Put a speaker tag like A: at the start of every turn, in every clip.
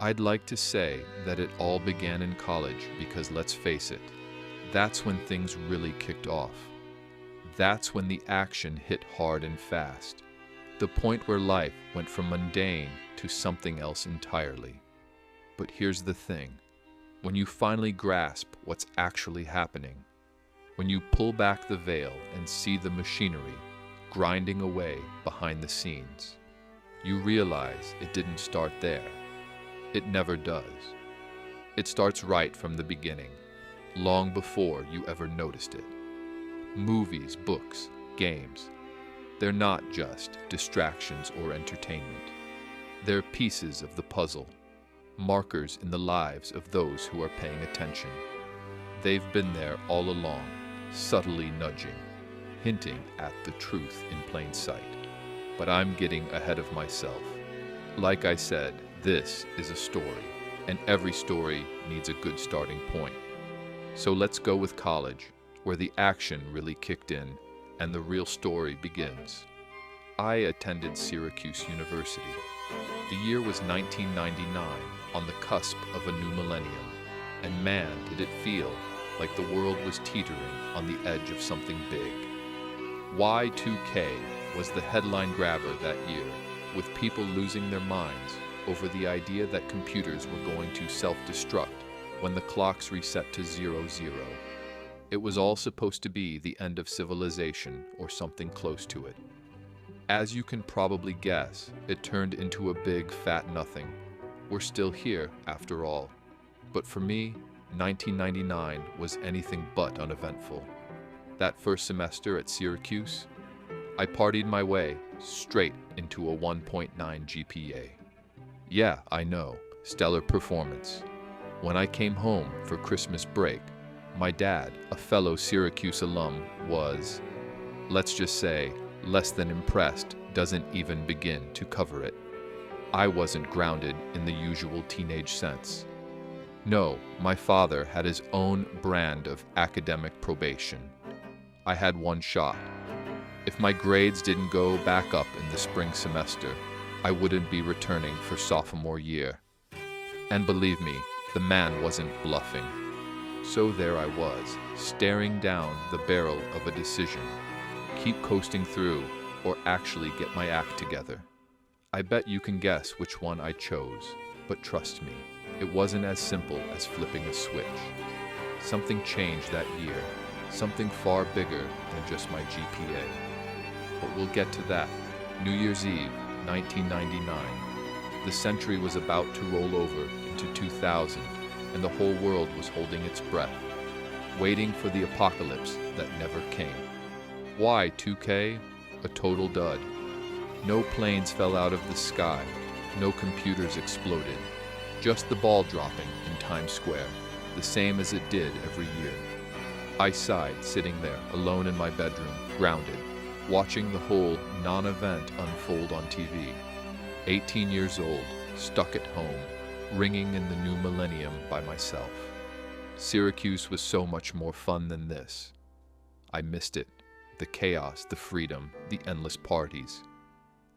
A: I'd like to say that it all began in college because, let's face it, that's when things really kicked off. That's when the action hit hard and fast. The point where life went from mundane to something else entirely. But here's the thing. When you finally grasp what's actually happening, when you pull back the veil and see the machinery grinding away behind the scenes, you realize it didn't start there. It never does. It starts right from the beginning, long before you ever noticed it. Movies, books, games, they're not just distractions or entertainment. They're pieces of the puzzle, markers in the lives of those who are paying attention. They've been there all along, subtly nudging, hinting at the truth in plain sight. But I'm getting ahead of myself. Like I said, this is a story, and every story needs a good starting point. So let's go with college, where the action really kicked in and the real story begins. I attended Syracuse University. The year was 1999, on the cusp of a new millennium, and man, did it feel like the world was teetering on the edge of something big. Y2K was the headline grabber that year, with people losing their minds over the idea that computers were going to self-destruct when the clocks reset to 00. It was all supposed to be the end of civilization or something close to it. As you can probably guess, it turned into a big fat nothing. We're still here, after all. But for me, 1999 was anything but uneventful. That first semester at Syracuse, I partied my way straight into a 1.9 GPA. Yeah, I know, stellar performance. When I came home for Christmas break, my dad, a fellow Syracuse alum, was, let's just say, less than impressed doesn't even begin to cover it. I wasn't grounded in the usual teenage sense. No, my father had his own brand of academic probation. I had one shot. If my grades didn't go back up in the spring semester, I wouldn't be returning for sophomore year. And believe me, the man wasn't bluffing. So there I was, staring down the barrel of a decision. Keep coasting through, or actually get my act together. I bet you can guess which one I chose, but trust me, it wasn't as simple as flipping a switch. Something changed that year, something far bigger than just my GPA. But we'll get to that. New Year's Eve, 1999. The century was about to roll over into 2000, and the whole world was holding its breath, waiting for the apocalypse that never came. Why 2K? A total dud. No planes fell out of the sky, no computers exploded, just the ball dropping in Times Square, the same as it did every year. I sighed, sitting there, alone in my bedroom, grounded, watching the whole non-event unfold on TV. 18 years old, stuck at home, ringing in the new millennium by myself. Syracuse was so much more fun than this. I missed it. The chaos, the freedom, the endless parties.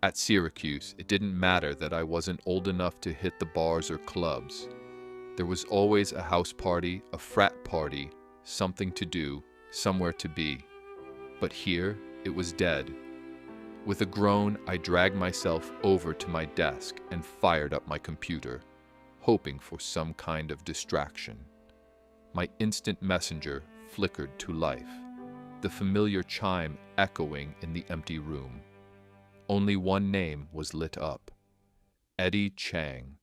A: At Syracuse, it didn't matter that I wasn't old enough to hit the bars or clubs. There was always a house party, a frat party, something to do, somewhere to be. But here, it was dead. With a groan, I dragged myself over to my desk and fired up my computer, hoping for some kind of distraction. My instant messenger flickered to life, the familiar chime echoing in the empty room. Only one name was lit up: Eddie Chang.